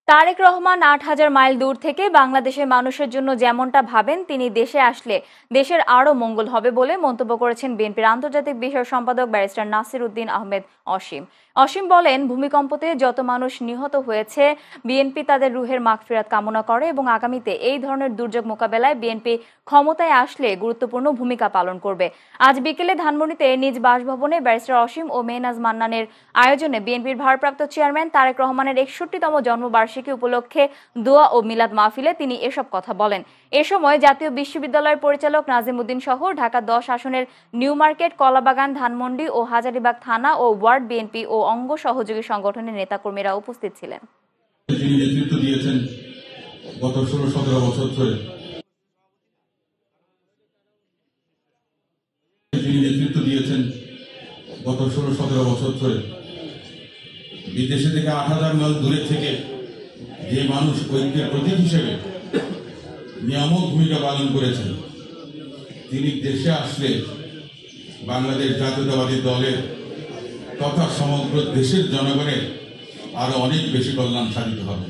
Tarique Rahman ৮,০০০ mile দূর থেকে বাংলাদেশের মানুষের জন্য যেমনটা ভাবেন, তিনি দেশে আসলে দেশের আরও মঙ্গল হবে বলে মন্তব্য করেছেন বিএনপির আন্তর্জাতিক বিষয়ক সম্পাদক ব্যারিস্টার নাসির উদ্দিন আহমেদ অসীম। অসীম বলেন, ভূমিকম্পতে যত মানুষ নিহত হয়েছে, বিএনপি তাদের রুহের মাগফিরাত কামনা করে এবং আগামীতে এই ধরনের দুর্যোগ মোকাবেলায় বিএনপি ক্ষমতায় আসলে গুরুত্বপূর্ণ ভূমিকা পালন করবে। আজ বিকেলে ধানমন্ডিতে নিজ বাসভবনে ব্যারিস্টার অসীম ও মেহনাজ মান্নানের আয়োজনে বিএনপির ভারপ্রাপ্ত চেয়ারম্যান তারেক রহমানের ৬১তম জন্মবার্ষিকী উপলক্ষে দোয়া ও মিলাদ মাহফিলে তিনি এসব কথা বলেন। এ সময় জাতীয় বিশ্ববিদ্যালয়ের পরিচালক নাজিম উদ্দিন সহ ঢাকা ১০ আসনের নিউ মার্কেট, কলাবাগান, ধানমন্ডি ও হাজারীবাগ থানা ও ওয়ার্ড বিএনপি ও অঙ্গ সহযোগী সংগঠনের নেতাকর্মীরা উপস্থিত ছিলেন। তিনি নেতৃত্ব দিয়েছেন গত ১৬-১৭ বছর ধরে। বিদেশে থেকে ৮,০০০ মাইল দূরে থেকে যে মানুষ ঐক্যের প্রতীক হিসেবে নিয়ামক ভূমিকা পালন করেছেন, তিনি দেশে আসলে বাংলাদেশ জাতীয়তাবাদী দলের তথা সমগ্র দেশের জনগণের আরো অনেক বেশি কল্যাণ সাধিত হবে।